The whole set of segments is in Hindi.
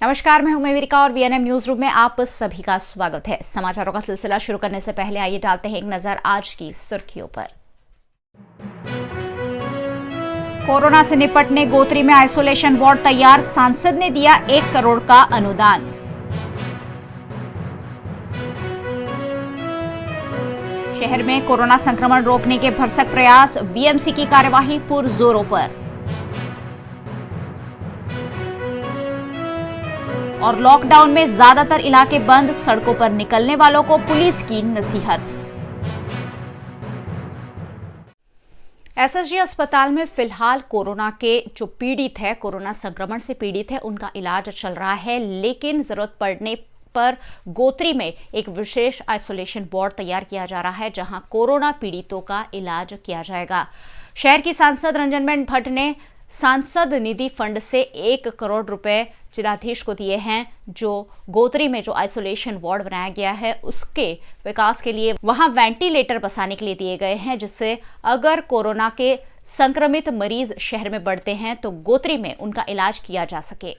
नमस्कार, मैं हूं मेविका और वीएनएम न्यूज रूम में आप सभी का स्वागत है। समाचारों का सिलसिला शुरू करने से पहले आइए डालते हैं एक नजर आज की सुर्खियों पर। कोरोना से निपटने गोत्री में आइसोलेशन वार्ड तैयार, सांसद ने दिया 1 करोड़ का अनुदान। शहर में कोरोना संक्रमण रोकने के भरसक प्रयास, बीएमसी की कार्यवाही पुरजोरों पर। और लॉकडाउन में ज्यादातर इलाके बंद, सड़कों पर निकलने वालों को पुलिस की नसीहत। एसएसजी अस्पताल में फिलहाल कोरोना के जो पीड़ित है, कोरोना संक्रमण से पीड़ित है, उनका इलाज चल रहा है, लेकिन जरूरत पड़ने पर गोत्री में एक विशेष आइसोलेशन वार्ड तैयार किया जा रहा है, जहां कोरोना पीड़ितों का इलाज किया जाएगा। शहर की सांसद रंजनबेन भट्ट ने सांसद निधि फंड से 1 करोड़ रुपए जिलाधीश को दिए हैं। जो गोत्री में जो आइसोलेशन वार्ड बनाया गया है, उसके विकास के लिए वहां वेंटिलेटर बसाने के लिए दिए गए हैं, जिससे अगर कोरोना के संक्रमित मरीज शहर में बढ़ते हैं तो गोत्री में उनका इलाज किया जा सके।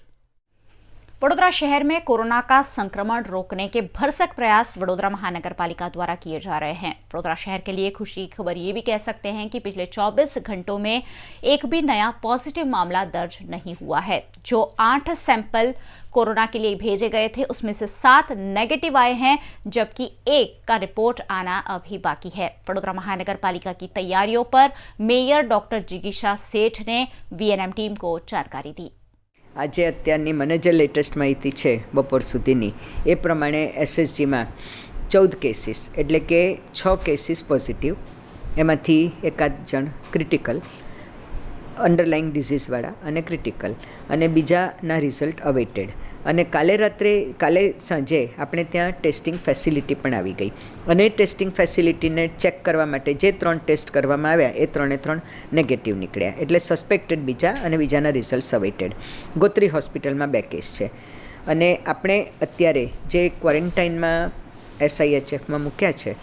वडोदरा शहर में कोरोना का संक्रमण रोकने के भरसक प्रयास वडोदरा महानगर पालिका द्वारा किए जा रहे हैं। वडोदरा शहर के लिए खुशी की खबर ये भी कह सकते हैं कि पिछले 24 घंटों में एक भी नया पॉजिटिव मामला दर्ज नहीं हुआ है। जो 8 सैंपल कोरोना के लिए भेजे गए थे, उसमें से 7 नेगेटिव आए हैं, जबकि 1 का रिपोर्ट आना अभी बाकी है। वडोदरा महानगर पालिका की तैयारियों पर मेयर डॉक्टर जिगीशा सेठ ने वीएनएम टीम को जानकारी दी। આજે અત્યારની મને જે લેટેસ્ટ માહિતી છે બપોર સુધીની, એ પ્રમાણે એસએસજીમાં 14 કેસીસ એટલે કે 6 કેસીસ પોઝિટિવ, એમાંથી એકાદ જણ ક્રિટિકલ, અંડરલાઇંગ ડિઝીઝવાળા અને ક્રિટિકલ, અને બીજાના રિઝલ્ટ અવેટેડ। અને કાલે સાંજે આપણે ત્યાં ટેસ્ટિંગ ફેસિલિટી પણ આવી ગઈ, અને ટેસ્ટિંગ ફેસિલિટીને ચેક કરવા માટે જે 3 ટેસ્ટ કરવામાં આવ્યા એ 3 નેગેટિવ નીકળ્યા, એટલે સસ્પેક્ટેડ બીજા અને બીજાના રિઝલ્ટ અવેટેડ। ગોત્રી હોસ્પિટલમાં 2 કેસ છે, અને આપણે અત્યારે જે ક્વોરન્ટાઇનમાં SIHFમાં મૂક્યા છે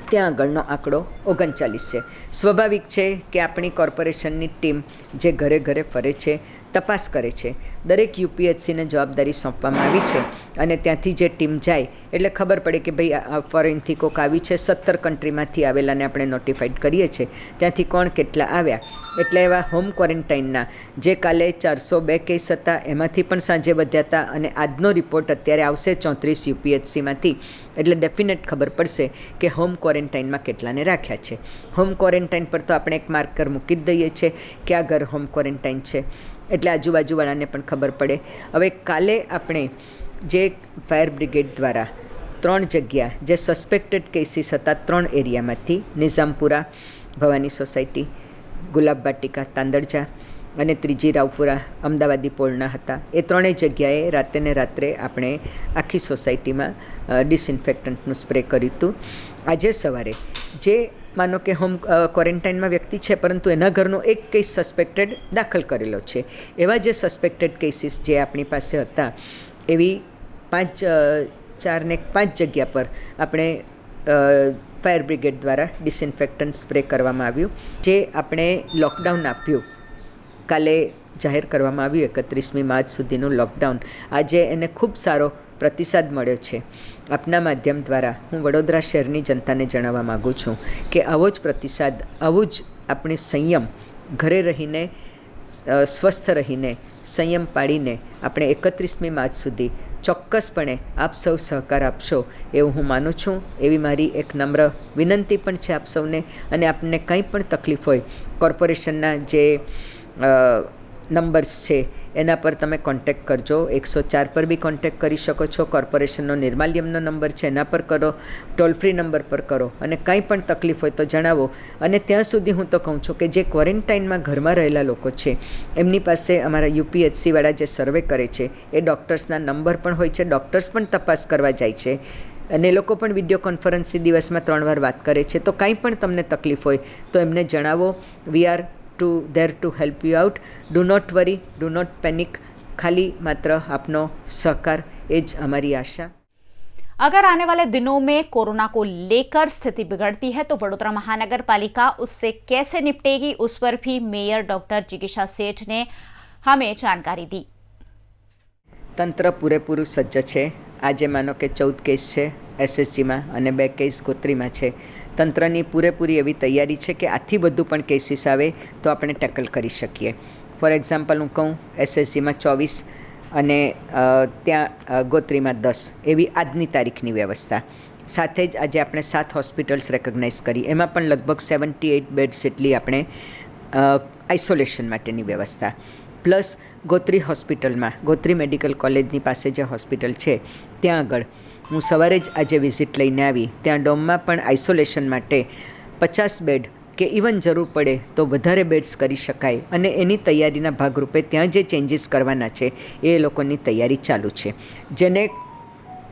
ત્યાં આગળનો આંકડો 39 છે। સ્વાભાવિક છે કે આપણી કોર્પોરેશનની ટીમ જે ઘરે ઘરે ફરે છે, તપાસ કરે છે, દરેક યુપીએચસીને જવાબદારી સોંપવામાં આવી છે, અને ત્યાંથી જે ટીમ જાય એટલે ખબર પડે કે ભાઈ ફોરેનથી કોક આવી છે, 17 કન્ટ્રીમાંથી આવેલાને આપણે નોટિફાઈડ કરીએ છીએ, ત્યાંથી કોણ કેટલા આવ્યા। એટલે એવા હોમ ક્વોરન્ટાઇનના જે કાલે 402 કેસ હતા, એમાંથી પણ સાંજે વધ્યા હતા, અને આજનો રિપોર્ટ અત્યારે આવશે 34 યુપીએચસીમાંથી, એટલે ડેફિનેટ ખબર પડશે કે હોમ ક્વોરન્ટાઇનમાં કેટલાને રાખ્યા છે। હોમ ક્વોરન્ટાઇન પર તો આપણે એક માર્કર મૂકી જ દઈએ છીએ કે આ ઘર હોમ ક્વોરન્ટાઇન છે, એટલે આજુબાજુવાળાને પણ ખબર પડે। હવે કાલે આપણે જે ફાયર બ્રિગેડ દ્વારા 3 જગ્યા જે સસ્પેક્ટેડ કેસીસ હતા, 3 એરિયામાંથી નિઝામપુરા, ભવાની સોસાયટી, ગુલાબ વાટિકા, તાંદળજા, અને ત્રીજી રાવપુરા અમદાવાદી પોળના હતા, એ 3 જગ્યાએ રાત્રે આપણે આખી સોસાયટીમાં ડિસઇન્ફેક્ટન્ટનું સ્પ્રે કર્યું હતું। આજે સવારે જે માનો કે હોમ ક્વોરન્ટાઇનમાં વ્યક્તિ છે, પરંતુ એના ઘરનો 1 કેસ સસ્પેક્ટેડ દાખલ કરેલો છે, એવા જે સસ્પેક્ટેડ કેસીસ જે આપણી પાસે હતા, એવી 4 ને 5 જગ્યા પર આપણે ફાયર બ્રિગેડ દ્વારા ડિસઇન્ફેક્ટન્ટ સ્પ્રે કરવામાં આવ્યું। જે આપણે લોકડાઉન આપ્યું, કાલે જાહેર કરવામાં આવ્યું 31મી માર્ચ સુધીનું લોકડાઉન, આજે એને ખૂબ સારો પ્રતિસાદ મળ્યો છે। આપના માધ્યમ દ્વારા હું વડોદરા શહેરની જનતાને જણાવવા માગું છું કે આવો જ પ્રતિસાદ, આવું જ આપણે સંયમ, ઘરે રહીને સ્વસ્થ રહીને સંયમ પાડીને આપણે 31મી માર્ચ સુધી ચોક્કસપણે આપ સૌ સહકાર આપશો એવું હું માનું છું। એવી મારી એક નમ્ર વિનંતી પણ છે આપ સૌને। અને આપને કંઈ પણ તકલીફ હોય, કોર્પોરેશનના જે નંબર્સ છે એના પર તમે કોન્ટેક્ટ કરજો। 104 પર બી કોન્ટેક્ટ કરી શકો છો, કોર્પોરેશનનો નિર્માલ્યમનો નંબર છે એના પર કરો, ટોલ ફ્રી નંબર પર કરો, અને કંઈ પણ તકલીફ હોય તો જણાવો। અને ત્યાં સુધી હું તો કહું છું કે જે ક્વોરન્ટાઇનમાં ઘરમાં રહેલા લોકો છે, એમની પાસે અમારા યુપીએચસીવાળા જે સર્વે કરે છે, એ ડૉક્ટર્સના નંબર પણ હોય છે, ડૉક્ટર્સ પણ તપાસ કરવા જાય છે, અને એ લોકો પણ વિડીયો કોન્ફરન્સથી દિવસમાં 3 વાર વાત કરે છે। તો કંઈ પણ તમને તકલીફ હોય તો એમને જણાવો। We are there to help you out. Do not worry, do not panic. खाली मात्र अपनो सहकार एज हमारी आशा। अगर आने वाले दिनों में कोरोना को लेकर स्थिति बिगड़ती है तो वडोदरा महानगर पालिका उससे कैसे निपटेगी, उस पर भी मेयर डॉक्टर जिगीशा सेठ ने हमें जानकारी दी। તંત્ર પૂરેપૂરું સજ્જ છે. આજે માનો કે 14 કેસ છે એસએસજીમાં અને 2 કેસ ગોત્રીમાં છે. તંત્રની પૂરેપૂરી એવી તૈયારી છે કે આથી વધુ પણ કેસીસ આવે તો આપણે ટેકલ કરી શકીએ. ફોર એક્ઝામ્પલ હું કહું, એસએસજીમાં 24 અને ત્યાં ગોત્રીમાં 10 એવી આજની તારીખની વ્યવસ્થા. સાથે જ આજે આપણે 7 હોસ્પિટલ્સ રેકગ્નાઇઝ કરી, એમાં પણ લગભગ 78 બેડ્સ જેટલી આપણે આઇસોલેશન માટેની વ્યવસ્થા. પ્લસ ગોત્રી હોસ્પિટલમાં, ગોત્રી મેડિકલ કોલેજની પાસે જે હોસ્પિટલ છે ત્યાં આગળ હું સવારે જ આજે વિઝિટ લઈને આવી. ત્યાં ડોમમાં પણ આઇસોલેશન માટે 50 બેડ કે ઇવન જરૂર પડે તો વધારે બેડ્સ કરી શકાય, અને એની તૈયારીના ભાગરૂપે ત્યાં જે ચેન્જીસ કરવાના છે એ લોકોની તૈયારી ચાલુ છે. જેને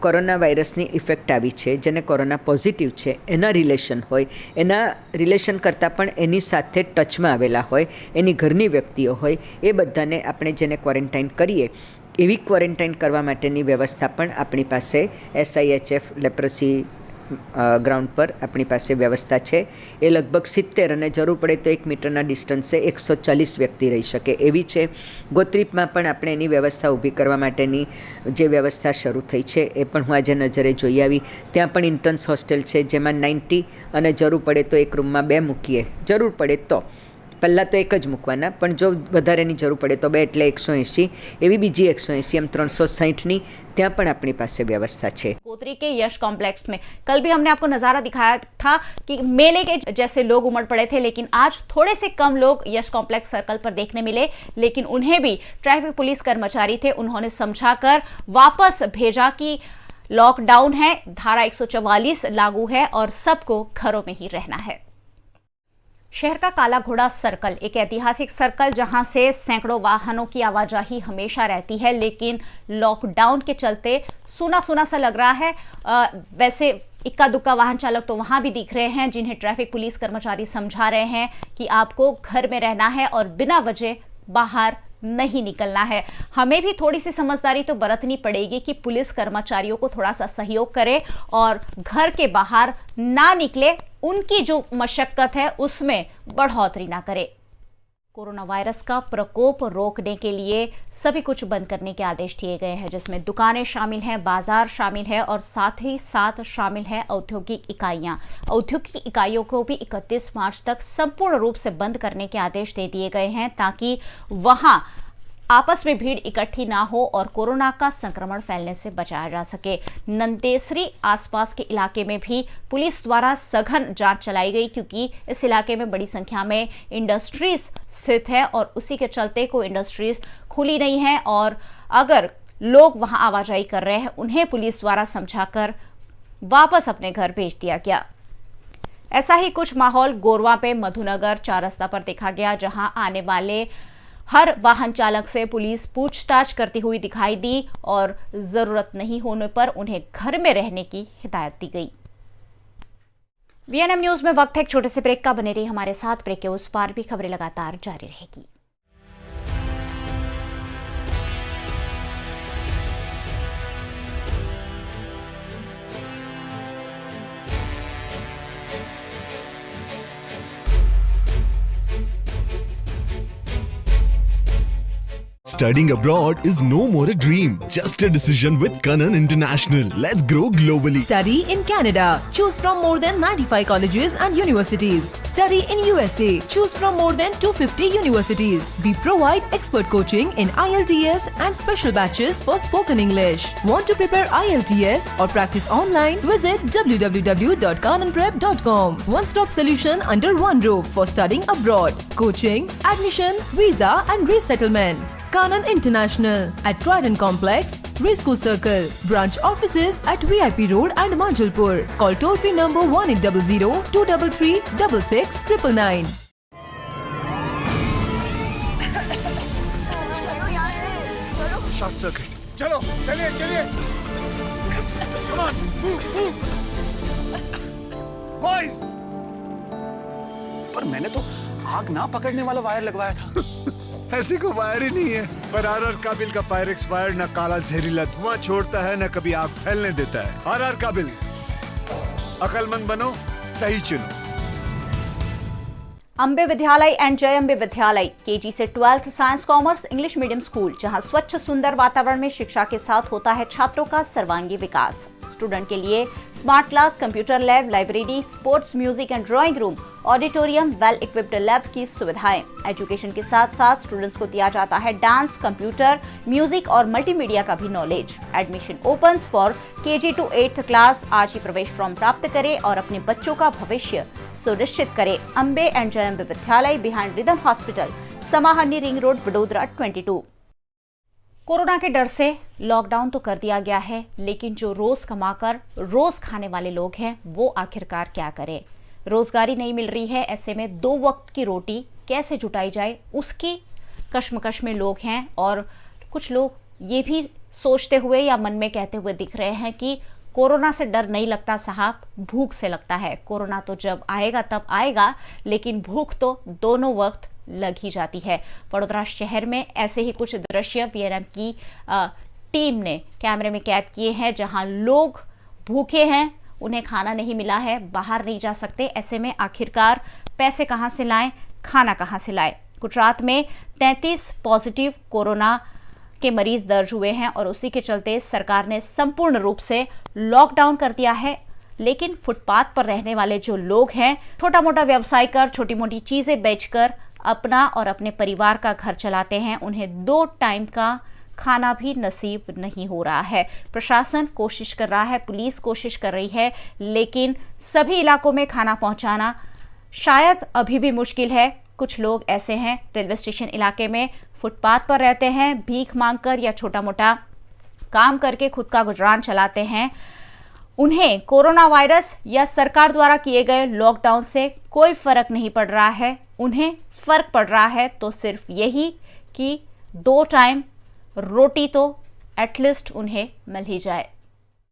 કોરોના વાયરસની ઇફેક્ટ આવી છે, જેને કોરોના પોઝિટિવ છે, એના રિલેશન હોય, એના રિલેશન કરતાં પણ એની સાથે ટચમાં આવેલા હોય, એની ઘરની વ્યક્તિઓ હોય, એ બધાને આપણે જેને ક્વોરન્ટાઇન કરીએ એવી ક્વોરન્ટાઇન કરવા માટેની વ્યવસ્થા પણ આપણી પાસે SIHF લેપ્રસી ગ્રાઉન્ડ પર આપણી પાસે વ્યવસ્થા છે. એ લગભગ 70 અને જરૂર પડે તો 1 મીટરના ડિસ્ટન્સે 140 વ્યક્તિ રહી શકે એવી છે. ગોત્રીમાં પણ આપણે એની વ્યવસ્થા ઊભી કરવા માટેની જે વ્યવસ્થા શરૂ થઈ છે એ પણ હું આજે નજરે જોઈ આવી. ત્યાં પણ ઇન્ટર્ન્સ હોસ્ટેલ છે જેમાં 90 અને જરૂર પડે તો એક રૂમમાં 2 મૂકીએ. જરૂર પડે તો પહેલાં તો એક જ મૂકવાના, પણ જો વધારેની જરૂર પડે તો 2 એટલે 180, એવી બીજી 180, એમ 360ની ત્યાં પણ अपनी पास व्यवस्था है. गोत्री के यश कॉम्प्लेक्स में कल भी हमने आपको नजारा दिखाया था कि मेले के जैसे लोग उमड़ पड़े थे, लेकिन आज थोड़े से कम लोग यश कॉम्प्लेक्स सर्कल पर देखने मिले. लेकिन उन्हें भी ट्रैफिक पुलिस कर्मचारी थे, उन्होंने समझाकर वापस भेजा कि लॉकडाउन है, धारा 144 लागू है और सबको घरों में ही रहना है. शहर का काला घोड़ा सर्कल एक ऐतिहासिक सर्कल जहां से सैकड़ों वाहनों की आवाजाही हमेशा रहती है, लेकिन लॉकडाउन के चलते सूना सूना सा लग रहा है. वैसे इक्का दुक्का वाहन चालक तो वहां भी दिख रहे हैं जिन्हें ट्रैफिक पुलिस कर्मचारी समझा रहे हैं कि आपको घर में रहना है और बिना वजह बाहर नहीं निकलना है. हमें भी थोड़ी सी समझदारी तो बरतनी पड़ेगी कि पुलिस कर्मचारियों को थोड़ा सा सहयोग करे और घर के बाहर ना निकले, उनकी जो मशक्कत है उसमें बढ़ोतरी ना करे. कोरोना वायरस का प्रकोप रोकने के लिए सभी कुछ बंद करने के आदेश दिए गए हैं, जिसमें दुकानें शामिल हैं, बाजार शामिल है और साथ ही साथ शामिल है औद्योगिक इकाइयां. औद्योगिक इकाइयों को भी 31 मार्च तक संपूर्ण रूप से बंद करने के आदेश दे दिए गए हैं ताकि वहां आपस में भीड़ इकट्ठी ना हो और कोरोना का संक्रमण फैलने से बचाया जा सके. नंदेसरी आसपास के इलाके में भी पुलिस द्वारा सघन जांच चलाई गई, क्योंकि इस इलाके में बड़ी संख्या में इंडस्ट्रीज स्थित है और उसी के चलते कोई इंडस्ट्रीज खुली नहीं है और अगर लोग वहां आवाजाही कर रहे हैं उन्हें पुलिस द्वारा समझाकर वापस अपने घर भेज दिया गया. ऐसा ही कुछ माहौल गोरवा पे मधुनगर 4 रास्ता पर देखा गया, जहां आने वाले हर वाहन चालक से पुलिस पूछताछ करती हुई दिखाई दी और जरूरत नहीं होने पर उन्हें घर में रहने की हिदायत दी गई. VNM न्यूज में वक्त है एक छोटे से ब्रेक का. बने रही हमारे साथ. ब्रेक के उस पार भी खबरें लगातार जारी रहेगी. Studying abroad is no more a dream, just a decision with Kanan International. Let's grow globally. Study in Canada. Choose from more than 95 colleges and universities. Study in USA. Choose from more than 250 universities. We provide expert coaching in IELTS and special batches for spoken English. Want to prepare IELTS or practice online? Visit www.kananprep.com. One-stop solution under one roof for studying abroad. Coaching, admission, visa and resettlement. Kanan International at Trident Complex, Risco Circle. Branch offices at VIP Road and Manjalpur. Call toll-free number 1800-233-6699. Short circuit. चलो चलिए चलिए. Come on, move, move. Boys. पर मैंने तो आग ना पकड़ने वाला वायर लगवाया था. ऐसी कोई वायर ही नहीं है. पर आर काबिल का फायर एक्सपायर्ड, न काला जहरीला धुआं छोड़ता है, न कभी आग फैलने देता है. आर काबिल, अकलमंद बनो, सही चुनो. अंबे विद्यालय एंड जय अंबे विद्यालय केजी से 12th science commerce English medium school, जहां स्वच्छ सुंदर वातावरण में शिक्षा के साथ होता है छात्रों का सर्वांगीण विकास। स्टूडेंट के लिए smart class, computer lab, library, sports, music and drawing room, auditorium, well equipped lab की सुविधाएं। एजुकेशन के साथ साथ स्टूडेंट्स को दिया जाता है डांस, कंप्यूटर, म्यूजिक और मल्टीमीडिया का भी knowledge. Admission opens for KG to 8th class. आज ही प्रवेश फॉर्म प्राप्त करें और अपने बच्चों का भविष्य सुनिश्चित करें। अंबे एंड जय अंबे विद्यालय, बिहाइंड रिदम हॉस्पिटल, समाहरणी रिंग रोड, वडोदरा 22। कोरोना के डर से लॉकडाउन तो कर दिया गया है, लेकिन जो रोज कमाकर रोज खाने वाले लोग हैं वो आखिरकार क्या करें। रोजगारी नहीं मिल रही है, ऐसे में 2 वक्त की रोटी कैसे जुटाई जाए उसकी कश्मकश में लोग हैं। और कुछ लोग ये भी सोचते हुए या मन में कहते हुए दिख रहे हैं कि कोरोना से डर नहीं लगता साहब, भूख से लगता है। कोरोना तो जब आएगा तब आएगा, लेकिन भूख तो दोनों वक्त लग ही जाती है। वडोदरा शहर में ऐसे ही कुछ दृश्य VNM की टीम ने कैमरे में कैद किए हैं, जहां लोग भूखे हैं, उन्हें खाना नहीं मिला है, बाहर नहीं जा सकते। ऐसे में आखिरकार पैसे कहां से लाएं, खाना कहां से लाएं। गुजरात में 33 पॉजिटिव कोरोना के मरीज दर्ज हुए हैं और उसी के चलते सरकार ने संपूर्ण रूप से लॉकडाउन कर दिया है। लेकिन फुटपाथ पर रहने वाले जो लोग हैं, छोटा मोटा व्यवसाय कर, छोटी मोटी चीजें बेचकर अपना और अपने परिवार का घर चलाते हैं, उन्हें 2 टाइम का खाना भी नसीब नहीं हो रहा है। प्रशासन कोशिश कर रहा है, पुलिस कोशिश कर रही है, लेकिन सभी इलाकों में खाना पहुंचाना शायद अभी भी मुश्किल है। कुछ लोग ऐसे हैं रेलवे स्टेशन इलाके में फुटपाथ पर रहते हैं, भीख मांगकर या छोटा मोटा काम करके खुद का गुजरान चलाते हैं। उन्हें कोरोना वायरस या सरकार द्वारा किए गए लॉकडाउन से कोई फर्क नहीं पड़ रहा है। उन्हें फर्क पड़ रहा है तो सिर्फ यही कि 2 टाइम रोटी तो एटलीस्ट उन्हें मिल ही जाए।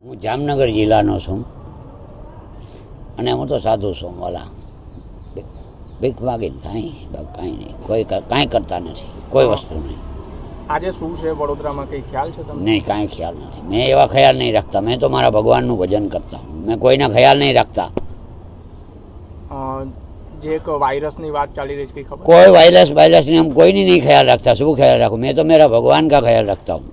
હું જામનગર જિલ્લાનો છું અને હું તો સાધુ છું વાલા, ભીખ માગીને કાંઈ નહીં, કાંઈ કરતા નથી, કોઈ વસ્તુ નહીં। આજે શું છે વડોદરામાં, કંઈ ખ્યાલ છે તમને? નહીં, કાંઈ ખ્યાલ નથી। મેં એવા ખ્યાલ નહીં રાખતા, મેં તો મારા ભગવાનનું ભજન કરતા હું, મેં કોઈના ખ્યાલ નહીં રાખતા। જે એક વાયરસની વાત ચાલી રહી છે, કંઈ ખબર? કોઈ વાયરસની हम કોઈની નહીં ખ્યાલ રાખતા। શું ખ્યાલ રાખું? मैं तो मेरा भगवान का ख्याल रखता हूँ।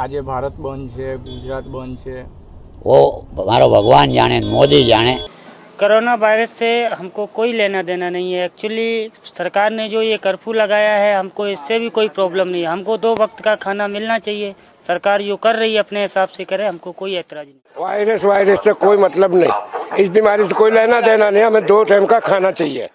આજે ભારત બંધ છે, ગુજરાત બંધ છે, वो हमारा भगवान जाने, मोदी जाने। कोरोना वायरस से हमको कोई लेना देना नहीं है। एक्चुअली सरकार ने जो ये कर्फ्यू लगाया है, हमको इससे भी कोई प्रॉब्लम नहीं है। हमको 2 वक्त का खाना मिलना चाहिए। सरकार जो कर रही है अपने हिसाब से करे, हमको कोई ऐतराज नहीं। वायरस से कोई मतलब नहीं, इस बीमारी से कोई लेना देना नहीं, हमें 2 टाइम का खाना चाहिए।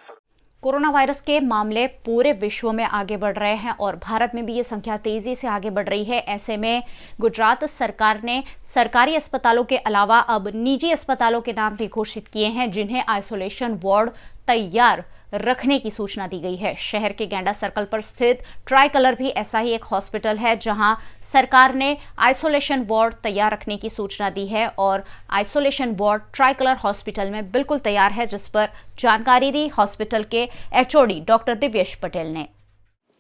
कोरोना वायरस के मामले पूरे विश्व में आगे बढ़ रहे हैं और भारत में भी ये संख्या तेजी से आगे बढ़ रही है। ऐसे में गुजरात सरकार ने सरकारी अस्पतालों के अलावा अब निजी अस्पतालों के नाम भी घोषित किए हैं, जिन्हें आइसोलेशन वार्ड तैयार रखने की सूचना दी गई है। शहर के गैंडा सर्कल पर स्थित ट्राई कलर भी ऐसा ही एक हॉस्पिटल है, जहां सरकार ने आइसोलेशन वार्ड तैयार रखने की सूचना दी है और isolation ward try colour hospital में बिल्कुल तैयार है, जिस पर जानकारी दी हॉस्पिटल के HOD डॉक्टर दिव्येश पटेल ने।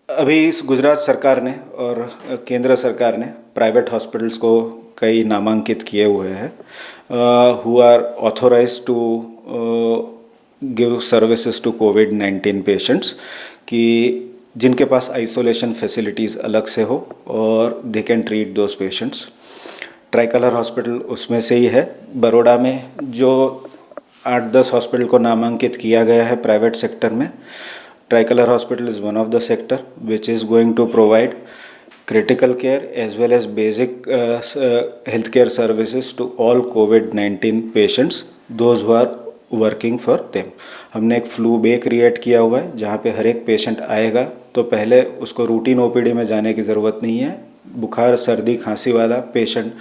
अभी इस गुजरात सरकार ने और केंद्र सरकार ने प्राइवेट हॉस्पिटल्स को कई नामांकित किए हुए हैं, who are authorized to give services to कोविड-19 पेशेंट्स, कि जिनके पास आइसोलेशन फैसिलिटीज़ अलग से हो और they can treat those patients. Tricolour hospital उसमें से ही है। बड़ौदा में जो 8-10 हॉस्पिटल को नामांकित किया गया है प्राइवेट सेक्टर में, Tricolour hospital is one of the sector which is going to provide critical care as well as basic healthcare services to all COVID-19 patients, those who are working for them. हमने एक फ्लू बे क्रिएट किया हुआ है, जहाँ पे हर एक पेशेंट आएगा तो पहले उसको रूटीन OPD में जाने की ज़रूरत नहीं है। बुखार, सर्दी, खांसी वाला पेशेंट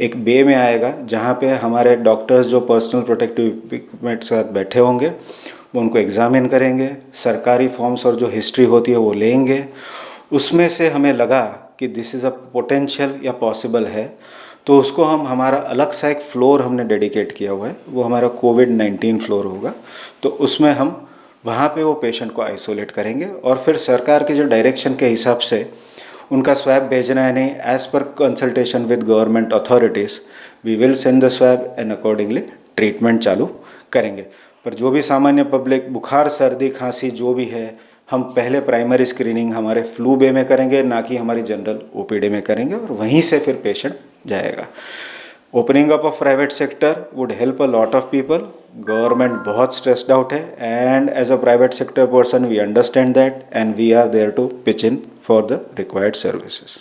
एक बे में आएगा, जहाँ पे हमारे डॉक्टर्स जो पर्सनल प्रोटेक्टिव इक्विपमेंट के साथ बैठे होंगे, वो उनको एग्जामिन करेंगे, सरकारी फॉर्म्स और जो हिस्ट्री होती है वो लेंगे। उसमें से हमें लगा कि दिस इज़ अ पोटेंशियल या पॉसिबल है, तो उसको हम हमारा अलग सा एक फ्लोर हमने डेडिकेट किया हुआ है, वो हमारा कोविड-19 फ्लोर होगा। तो उसमें हम वहाँ पे वो पेशेंट को आइसोलेट करेंगे और फिर सरकार के जो डायरेक्शन के हिसाब से उनका स्वैब भेजना है नहीं, as per consultation with government authorities we will send the swab and accordingly treatment चालू करेंगे। पर जो भी सामान्य पब्लिक बुखार सर्दी खांसी जो भी है, हम पहले प्राइमरी स्क्रीनिंग हमारे फ्लू बे में करेंगे, ना कि हमारी जनरल ओपीडी में करेंगे, और वहीं से फिर पेशेंट जाएगा। Opening up of private sector would help a lot of people. Government बहुत स्ट्रेस्ड आउट है, and as a private sector person we understand that and we are there to pitch in for the required services.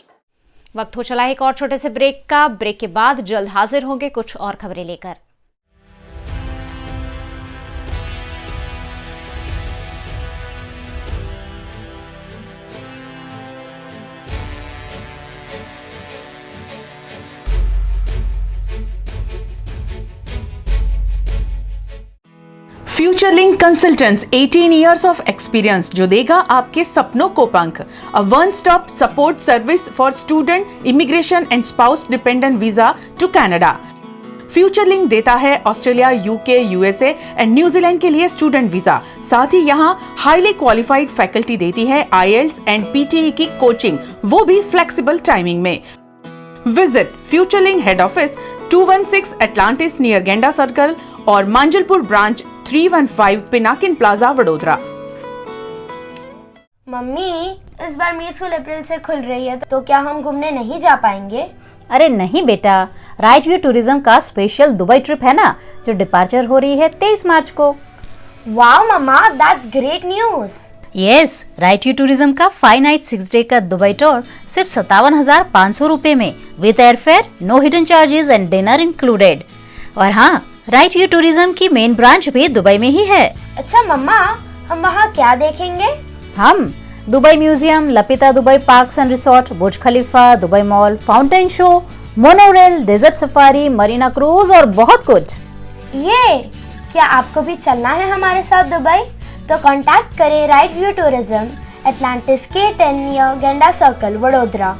वक्त हो चला एक और छोटे से ब्रेक का। ब्रेक के बाद जल्द हाजिर होंगे कुछ और खबरें लेकर। Futurelink consultants 18 years of experience जो देगा आपके सपनों को पंख। A one stop support service for student, immigration and spouse dependent visa to Canada. Futurelink देता है Australia, UK, USA and New Zealand के लिए स्टूडेंट वीजा। साथ ही यहाँ हाईली क्वालिफाइड फैकल्टी देती है IELTS एंड PTE की कोचिंग, वो भी फ्लेक्सिबल टाइमिंग में। Visit Futurelink head office 216 Atlantis near Genda circle और Manjalpur branch 315 Pinakin plaza Vadodara. Mummy, इस बार मेरी स्कूल अप्रैल से खुल रही है, तो क्या हम घूमने नहीं जा पाएंगे? अरे नहीं बेटा, राइट व्यू टूरिज्म का स्पेशल दुबई ट्रिप है ना, जो डिपार्चर हो रही है 23 मार्च को। Wow mama, that's great news. Yes, Right View Tourism का 5 नाइट 6 डे का दुबई टूर सिर्फ 57,500 रुपए में, with airfare, no hidden charges and dinner included. और हाँ, राइट व्यू टूरिज्म की मेन ब्रांच भी दुबई में ही है। अच्छा मम्मा, हम वहाँ क्या देखेंगे? हम Dubai museum, Lapita Dubai parks and resort, Burj Khalifa, Dubai mall, fountain show, monorail, desert safari, Marina cruise और बहुत कुछ। ये क्या आपको भी चलना है हमारे साथ दुबई? तो कांटेक्ट करें राइट व्यू टूरिज्म, एटलांटिस के 10 near Genda circle, Vadodara.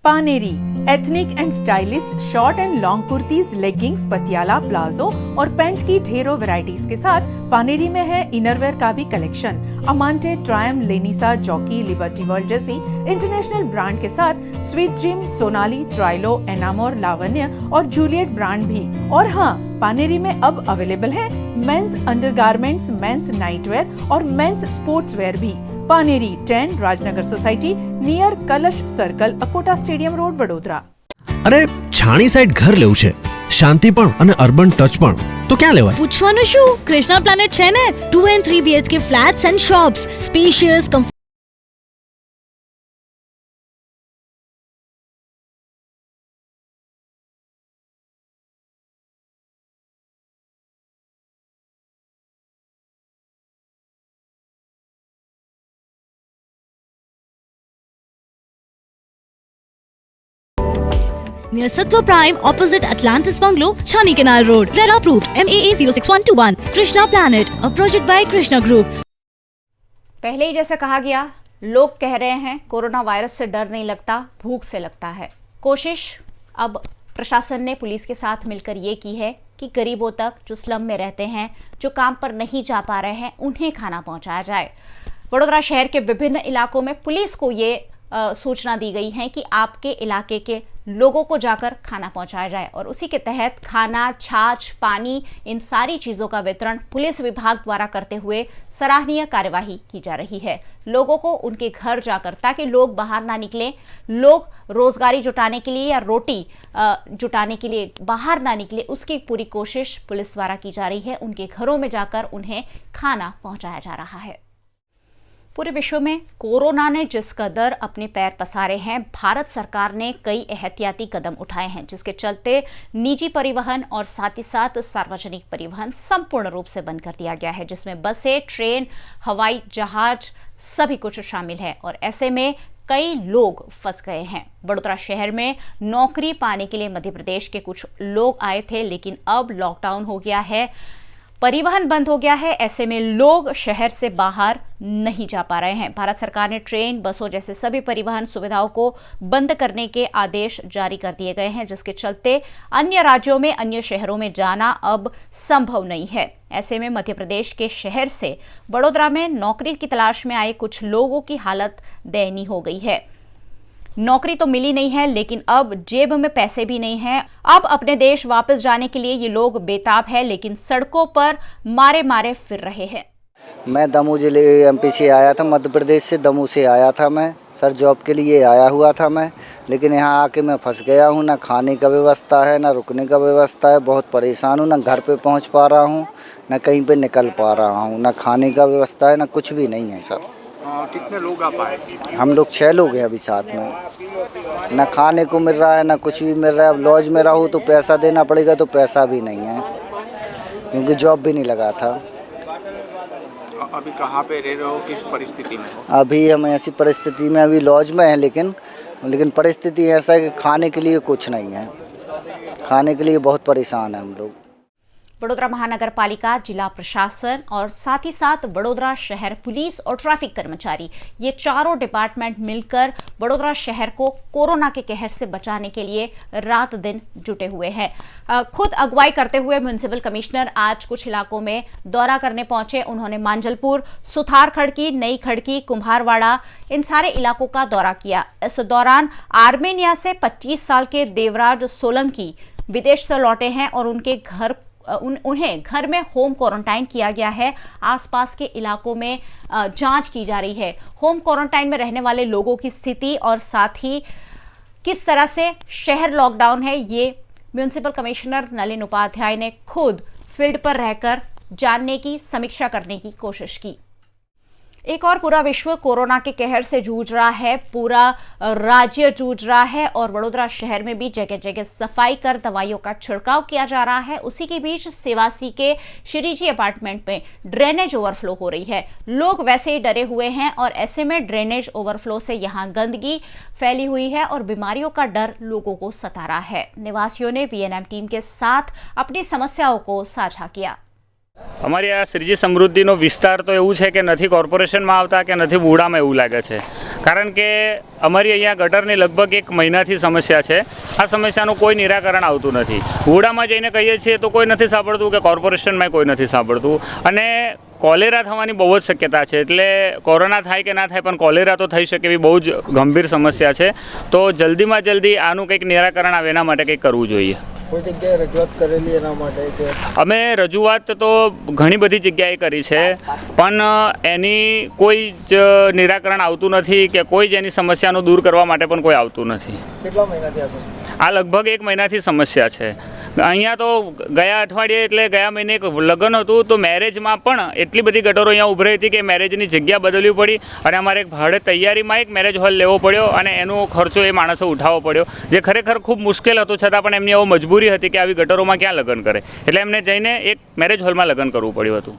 Paneri ethnic and stylist short and long kurtis, leggings, Patiala, palazzo और पैंट की ढेरों वैरायटीज के साथ पानेरी में है इनरवेयर का भी कलेक्शन। अमांटे, ट्रायम, लेनिसा, जॉकी, लिबर्टी वर्ल्ड जैसी इंटरनेशनल ब्रांड के साथ स्वीट ड्रीम, सोनाली, ट्राइलो, एनामोर, लावण्य और जूलियट ब्रांड भी। और हाँ, पानेरी में अब अवेलेबल है मेंस अंडरगारमेंट्स, मेंस नाइटवेयर और मेंस स्पोर्ट्सवेयर भी। पानेरी 10 राजनगर सोसाइटी नियर कलश circle, Akota stadium road, Vadodara. अरे છાણી સાઈડ ઘર લેવું છે, શાંતિ પણ અને અર્બન ટચ પણ, તો ક્યાં લેવાય? પૂછવાનું શું, કૃષ્ણા પ્લાનેટ છે ને। 2 and 3 BHK flats and shops, spacious, near Sattva Prime opposite Atlantis Bungalow, Chani Canal Road, RERA approved, MAA 06121, Krishna Planet, a project by Krishna Group। पहले ही जैसा कहा गया, लोग कह रहे हैं कोरोना वायरस से डर नहीं लगता, भूख से लगता है। कोशिश अब प्रशासन ने पुलिस के साथ मिलकर ये की है कि गरीबों तक, जो स्लम में रहते हैं, जो काम पर नहीं जा पा रहे हैं, उन्हें खाना पहुंचाया जाए। वडोदरा शहर के विभिन्न इलाकों में पुलिस को ये सूचना दी गई है कि आपके इलाके के लोगों को जाकर खाना पहुंचाया जाए, और उसी के तहत खाना, छाछ, पानी, इन सारी चीज़ों का वितरण पुलिस विभाग द्वारा करते हुए सराहनीय कार्यवाही की जा रही है। लोगों को उनके घर जाकर, ताकि लोग बाहर ना निकलें, लोग रोजगारी जुटाने के लिए या रोटी जुटाने के लिए बाहर ना निकले, उसकी पूरी कोशिश पुलिस द्वारा की जा रही है। उनके घरों में जाकर उन्हें खाना पहुंचाया जा रहा है। पूरे विश्व में कोरोना ने जिस कदर अपने पैर पसारे हैं, भारत सरकार ने कई एहतियाती कदम उठाए हैं, जिसके चलते निजी परिवहन और साथ ही साथ सार्वजनिक परिवहन संपूर्ण रूप से बंद कर दिया गया है, जिसमें बसें, ट्रेन, हवाई जहाज सभी कुछ शामिल है। और ऐसे में कई लोग फंस गए हैं। वडोदरा शहर में नौकरी पाने के लिए मध्य प्रदेश के कुछ लोग आए थे, लेकिन अब लॉकडाउन हो गया है, परिवहन बंद हो गया है। ऐसे में लोग शहर से बाहर नहीं जा पा रहे हैं। भारत सरकार ने ट्रेन, बसों जैसे सभी परिवहन सुविधाओं को बंद करने के आदेश जारी कर दिए गए हैं, जिसके चलते अन्य राज्यों में, अन्य शहरों में जाना अब संभव नहीं है। ऐसे में मध्य प्रदेश के शहर से वडोदरा में नौकरी की तलाश में आए कुछ लोगों की हालत दयनीय हो गई है। नौकरी तो मिली नहीं है, लेकिन अब जेब में पैसे भी नहीं हैं। अब अपने देश वापस जाने के लिए ये लोग बेताब है, लेकिन सड़कों पर मारे मारे फिर रहे हैं। मैं दमोह जिले एमपी से आया था, मध्य प्रदेश से दमोह से आया था मैं सर, जॉब के लिए आया हुआ था मैं, लेकिन यहाँ आके मैं फंस गया हूँ। ना खाने का व्यवस्था है, ना रुकने का व्यवस्था है, बहुत परेशान हूँ। ना घर पे पहुँच पा रहा हूँ, ना कहीं पे निकल पा रहा हूँ, ना खाने का व्यवस्था है, ना कुछ भी नहीं है सर। कितने लोग आप आए? हम लोग 6 लोग हैं अभी साथ में। ना खाने को मिल रहा है, ना कुछ भी मिल रहा है। अब लॉज में रहूँ तो पैसा देना पड़ेगा, तो पैसा भी नहीं है क्योंकि जॉब भी नहीं लगा था। अभी कहाँ पे रह रहे हो, किस परिस्थिति में हो? अभी हम ऐसी परिस्थिति में अभी लॉज में हैं, लेकिन परिस्थिति ऐसा है कि खाने के लिए कुछ नहीं है। खाने के लिए बहुत परेशान है हम लोग। वडोदरा महानगर पालिका, जिला प्रशासन और साथ ही साथ वडोदरा शहर पुलिस और ट्रैफिक कर्मचारी, ये चारों डिपार्टमेंट मिलकर वडोदरा शहर को कोरोना के कहर से बचाने के लिए रात दिन जुटे हुए हैं। खुद अगुवाई करते हुए म्युनिसिपल कमिश्नर आज कुछ इलाकों में दौरा करने पहुंचे। उन्होंने मांजलपुर, सुथार खड़की, नई खड़की, कुम्हारवाड़ा, इन सारे इलाकों का दौरा किया। इस दौरान आर्मेनिया से 25 साल के देवराज सोलंकी विदेश से लौटे हैं और उन्हें घर में होम क्वारंटाइन किया गया है। आसपास के इलाकों में जांच की जा रही है। होम क्वारंटाइन में रहने वाले लोगों की स्थिति और साथ ही किस तरह से शहर लॉकडाउन है, ये म्युनिसिपल कमिश्नर नलिन उपाध्याय ने खुद फील्ड पर रहकर जानने की, समीक्षा करने की कोशिश की। एक और पूरा विश्व कोरोना के कहर से जूझ रहा है, पूरा राज्य जूझ रहा है और वडोदरा शहर में भी जगह जगह सफाई कर दवाइयों का छिड़काव किया जा रहा है। उसी के बीच सेवासी के श्रीजी अपार्टमेंट में ड्रेनेज ओवरफ्लो हो रही है। लोग वैसे ही डरे हुए हैं और ऐसे में ड्रेनेज ओवरफ्लो से यहाँ गंदगी फैली हुई है और बीमारियों का डर लोगों को सता रहा है। निवासियों ने वीएनएम टीम के साथ अपनी समस्याओं को साझा किया। અમારી આ શ્રીજી સમૃદ્ધિનો વિસ્તાર તો એવું છે કે નથી કોર્પોરેશનમાં આવતા કે નથી વુડામાં, એવું લાગે છે, કારણ કે અમારી અહીંયા ગટરની લગભગ 1 મહિનાથી સમસ્યા છે। આ સમસ્યાનું કોઈ નિરાકરણ આવતું નથી। વુડામાં જઈને કહીએ છીએ તો કોઈ નથી સાંભળતું કે કોર્પોરેશનમાં કોઈ નથી સાંભળતું અને કોલેરા થવાની બહુ જ શક્યતા છે। એટલે કોરોના થાય કે ના થાય પણ કોલેરા તો થઈ શકે એવી બહુ જ ગંભીર સમસ્યા છે। તો જલ્દીમાં જલ્દી આનું કંઈક નિરાકરણ આવે એના માટે કંઈક કરવું જોઈએ। કોઈ જગ્યાએ રજૂઆત કરેલી એના માટે કે અમે રજૂઆત તો ઘણી બધી જગ્યાએ કરી છે પણ એની કોઈ જ નિરાકરણ આવતું નથી કે કોઈ જ એની સમસ્યાનું દૂર કરવા માટે પણ કોઈ આવતું નથી। કેટલા મહિનાથી આ લગભગ 1 મહિનાથી સમસ્યા છે। અહીંયા તો ગયા અઠવાડિયે એટલે ગયા મહિને એક લગ્ન હતું તો મેરેજમાં પણ એટલી બધી ગટરો અહીંયા ઉભરાઈ હતી કે મેરેજની જગ્યા બદલવી પડી અને અમારે એક ભાડે તૈયારીમાં એક મેરેજ હોલ લેવો પડ્યો અને એનો ખર્ચો એ માણસો ઉઠાવવો પડ્યો, જે ખરેખર ખૂબ મુશ્કેલ હતો, છતાં પણ એમની એવો મજબૂરી હતી કે આવી ગટરોમાં ક્યાં લગ્ન કરે, એટલે એમને જઈને એક મેરેજ હોલમાં લગ્ન કરવું પડ્યું હતું।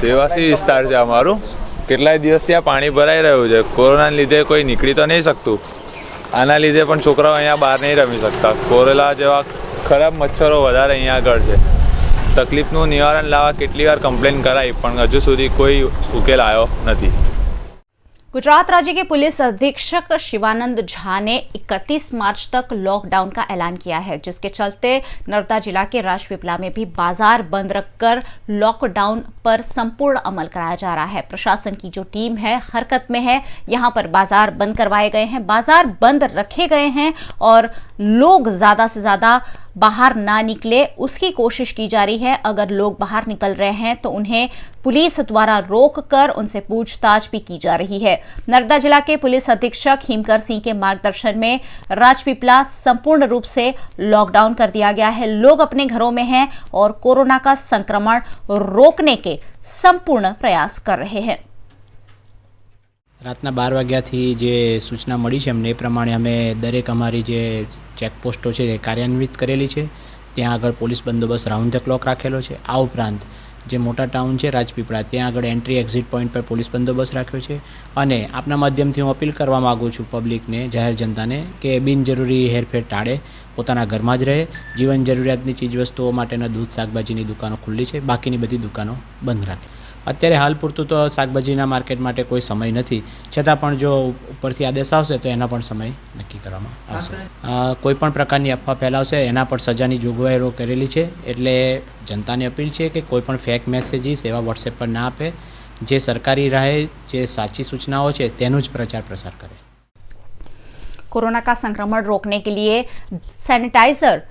સેવાસી વિસ્તાર છે અમારું, કેટલાય દિવસ ત્યાં પાણી ભરાઈ રહ્યું છે। કોરોનાના લીધે કોઈ નીકળી તો નહીં શકતું, આના લીધે પણ છોકરાઓ અહીંયા બહાર નહીં રમી શકતા। કોરેલા જેવા ખરાબ મચ્છરો વધારે અહીંયા આગળ છે। તકલીફનું નિવારણ લાવવા કેટલી વાર કમ્પ્લેન કરાઈ પણ હજુ સુધી કોઈ ઉકેલ આવ્યો નથી। गुजरात राज्य के पुलिस अधीक्षक शिवानंद झा ने 31 मार्च तक लॉकडाउन का ऐलान किया है, जिसके चलते नर्मदा जिला के राजपीपला में भी बाजार बंद रखकर लॉकडाउन पर संपूर्ण अमल कराया जा रहा है। प्रशासन की जो टीम है हरकत में है, यहां पर बाजार बंद करवाए गए हैं, बाजार बंद रखे गए हैं और लोग ज्यादा से ज्यादा बाहर ना निकले उसकी कोशिश की जा रही है। अगर लोग बाहर निकल रहे हैं तो उन्हें पुलिस द्वारा रोककर उनसे पूछताछ भी की जा रही है। नर्मदा जिला के पुलिस अधीक्षक हिमकर सिंह के मार्गदर्शन में राजपीपला संपूर्ण रूप से लॉकडाउन कर दिया गया है। लोग अपने घरों में हैं और कोरोना का संक्रमण रोकने के संपूर्ण प्रयास कर रहे हैं। રાતના 12 વાગ્યાથી જે સૂચના મળી છે અમને એ પ્રમાણે અમે દરેક અમારી જે ચેકપોસ્ટો છે એ કાર્યાન્વિત કરેલી છે। ત્યાં આગળ પોલીસ બંદોબસ્ત રાઉન્ડ ધ ક્લોક રાખેલો છે। આ ઉપરાંત જે મોટા ટાઉન છે રાજપીપળા ત્યાં આગળ એન્ટ્રી એક્ઝિટ પોઈન્ટ પર પોલીસ બંદોબસ્ત રાખ્યો છે। અને આપના માધ્યમથી હું અપીલ કરવા માગું છું પબ્લિકને, જાહેર જનતાને, કે બિનજરૂરી હેરફેર ટાળે, પોતાના ઘરમાં જ રહે। જીવન જરૂરિયાતની ચીજવસ્તુઓ માટેના દૂધ શાકભાજીની દુકાનો ખુલ્લી છે, બાકીની બધી દુકાનો બંધ રાખે। અત્યારે હાલ પૂરતું તો શાકભાજીના માર્કેટ માટે કોઈ સમય નથી, છતાં પણ જો ઉપરથી આદેશ આવશે તો એના પણ સમય નક્કી કરવામાં આવશે। કોઈ પણ પ્રકારની અફવા ફેલાવશે એના પર સજાની જોગવાઈઓ કરેલી છે। એટલે જનતાને અપીલ છે કે કોઈ પણ ફેક મેસેજીસ એવા વોટ્સએપ પર ના આપે, જે સરકારી રાહે જે સાચી સૂચનાઓ છે તેનો જ પ્રચાર પ્રસાર કરે। कोरोना का संक्रमण रोकने के लिए सैनिटाइजर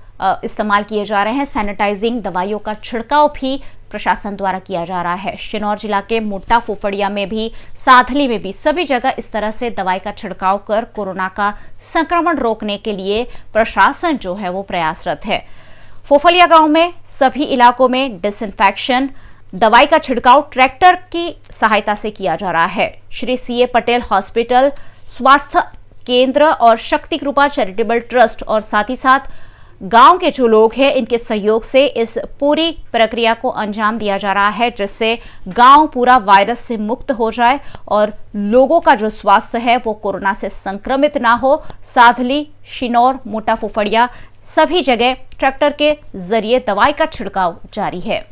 इस्तेमाल किए जा रहे हैं। सैनिटाइजिंग दवाइयों का छिड़काव भी प्रशासन द्वारा किया जा रहा है। शिनौर जिला के मोटा फुफड़िया में भी, साधली में भी, सभी जगह इस तरह से दवाई का छिड़काव कर कोरोना का संक्रमण रोकने के लिए प्रशासन जो है वो प्रयासरत है। फुफड़िया गांव में सभी इलाकों में डिसइंफेक्शन दवाई का छिड़काव ट्रैक्टर की सहायता से किया जा रहा है। श्री सीए पटेल हॉस्पिटल, स्वास्थ्य केंद्र और शक्ति कृपा चैरिटेबल ट्रस्ट और साथ ही साथ गांव के जो लोग हैं इनके सहयोग से इस पूरी प्रक्रिया को अंजाम दिया जा रहा है, जिससे गांव पूरा वायरस से मुक्त हो जाए और लोगों का जो स्वास्थ्य है वो कोरोना से संक्रमित ना हो। साधली, शिनौर, मोटा फुफड़िया सभी जगह ट्रैक्टर के जरिए दवाई का छिड़काव जारी है।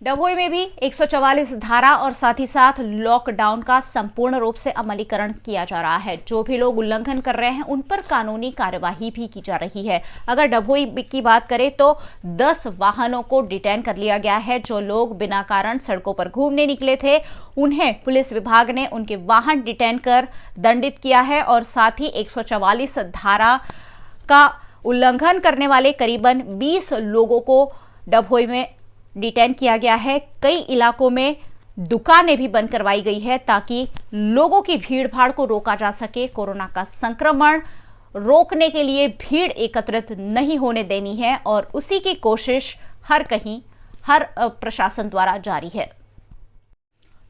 डभोई में भी 144 धारा और साथ ही साथ लॉकडाउन का संपूर्ण रूप से अमलीकरण किया जा रहा है। जो भी लोग उल्लंघन कर रहे हैं उन पर कानूनी कार्यवाही भी की जा रही है। अगर डभोई की बात करें तो 10 वाहनों को डिटेन कर लिया गया है। जो लोग बिना कारण सड़कों पर घूमने निकले थे उन्हें पुलिस विभाग ने उनके वाहन डिटेन कर दंडित किया है और साथ ही 144 धारा का उल्लंघन करने वाले करीबन 20 लोगों को डभोई में डिटेन किया गया है। कई इलाकों में दुकानें भी बंद करवाई गई है ताकि लोगों की भीड़ भाड़ को रोका जा सके। कोरोना का संक्रमण रोकने के लिए भीड़ एकत्रित नहीं होने देनी है और उसी की कोशिश हर प्रशासन द्वारा जारी है।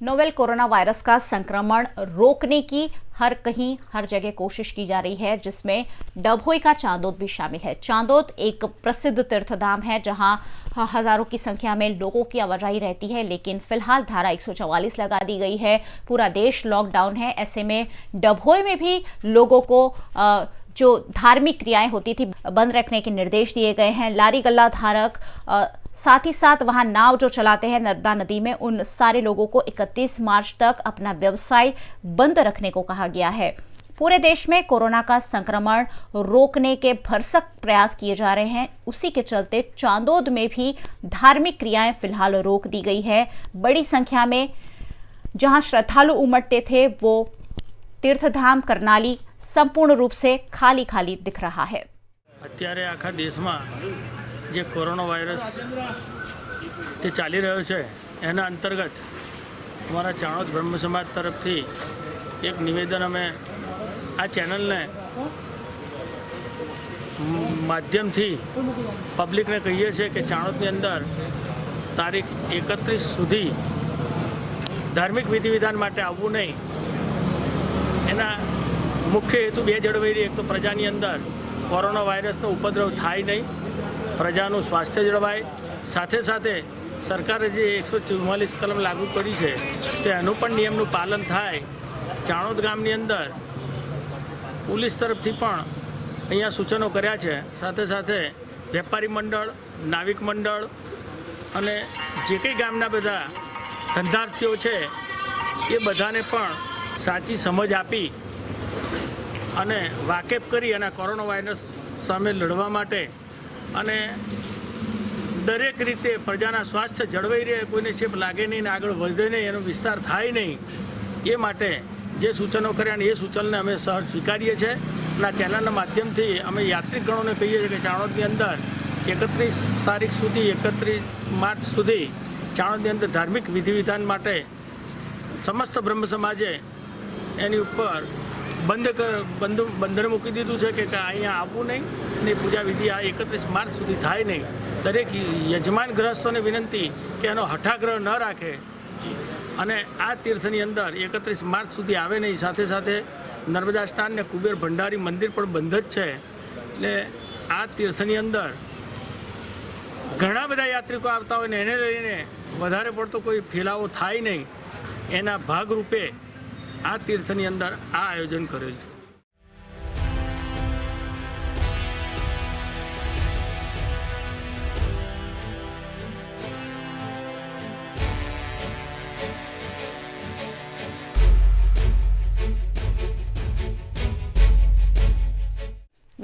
नोवेल कोरोना वायरस का संक्रमण रोकने की हर जगह कोशिश की जा रही है, जिसमें डभोई का चांदोद भी शामिल है। चांदोद एक प्रसिद्ध तीर्थधाम है जहां हजारों की संख्या में लोगों की आवाजाही रहती है, लेकिन फिलहाल धारा 144 लगा दी गई है। पूरा देश लॉकडाउन है। ऐसे में डभोई में भी लोगों को जो धार्मिक क्रियाएं होती थी बंद रखने के निर्देश दिए गए हैं। लारी गल्ला धारक, साथ ही साथ वहां नाव जो चलाते हैं नर्मदा नदी में, उन सारे लोगों को 31 मार्च तक अपना व्यवसाय बंद रखने को कहा गया है। पूरे देश में कोरोना का संक्रमण रोकने के भरसक प्रयास किए जा रहे हैं। उसी के चलते चांदोद में भी धार्मिक क्रियाएं फिलहाल रोक दी गई है। बड़ी संख्या में जहां श्रद्धालु उमड़ते थे वो तीर्थधाम करनाली संपूर्ण रूप से खाली खाली दिख रहा है। અત્યારે આખા દેશમાં જે કોરોના વાયરસ જે ચાલી રહ્યો છે એના અંતર્ગત અમારા ચાણોદ બ્રહ્મ સમાજ તરફથી એક નિવેદન અમે આ ચેનલને માધ્યમથી પબ્લિકને કહીએ છીએ કે ચાણોદની અંદર તારીખ 31 સુધી ધાર્મિક વિધિ વિધાન માટે આવવું નહીં। એના મુખ્ય હેતુ બે જળવાઈ રહી। એક તો પ્રજાની અંદર કોરોના વાયરસનો ઉપદ્રવ થાય નહીં, પ્રજાનું સ્વાસ્થ્ય જળવાય, સાથે સાથે સરકારે જે 144 કલમ લાગુ કરી છે તો એનું પણ નિયમનું પાલન થાય। ચાણોદ ગામની અંદર પોલીસ તરફથી પણ અહીંયા સૂચનો કર્યા છે। સાથે સાથે વેપારી મંડળ, નાવિક મંડળ અને જે કંઈ ગામના બધા ધંધાર્થીઓ છે એ બધાને પણ સાચી સમજ આપી અને વાકેફ કરી અને કોરોના વાયરસ સામે લડવા માટે અને દરેક રીતે પ્રજાના સ્વાસ્થ્ય જળવાઈ રહે, કોઈને ચેપ લાગે નહીં ને આગળ વધે નહીં, એનો વિસ્તાર થાય નહીં, એ માટે જે સૂચનો કર્યા એ સૂચનને અમે સહજ સ્વીકારીએ છીએ। અને આ ચેનલના માધ્યમથી અમે યાત્રિકગણોને કહીએ છીએ કે ચાણોદની અંદર 31 તારીખ સુધી, 31 માર્ચ સુધી ચાણોદની અંદર ધાર્મિક વિધિ વિધાન માટે સમસ્ત બ્રહ્મ સમાજે એની ઉપર બંધન મૂકી દીધું છે કે અહીંયા આવવું નહીં અને પૂજા વિધિ આ 31 માર્ચ સુધી થાય નહીં। દરેક યજમાન ગ્રહસ્થોને વિનંતી કે એનો હઠાગ્રહ ન રાખે અને આ તીર્થની અંદર 31 માર્ચ સુધી આવે નહીં। સાથે સાથે નર્મદા સ્નાન ને કુબેર ભંડારી મંદિર પણ બંધ જ છે। એટલે આ તીર્થની અંદર ઘણા બધા યાત્રિકો આવતા હોય ને એને લઈને વધારે પડતો કોઈ ફેલાવો થાય નહીં, એના ભાગરૂપે આ તીર્થની અંદર આ આયોજન કરેલ છે।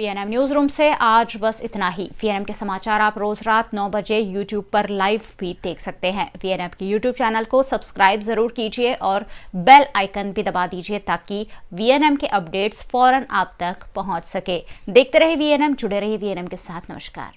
VNM न्यूज रूम से आज बस इतना ही। VNM के समाचार आप रोज रात 9 बजे YouTube पर लाइव भी देख सकते हैं। VNM के YouTube चैनल को सब्सक्राइब जरूर कीजिए और बेल आइकन भी दबा दीजिए ताकि VNM के अपडेट्स फौरन आप तक पहुंच सके। देखते रहिए VNM, जुड़े रहिए VNM के साथ। नमस्कार।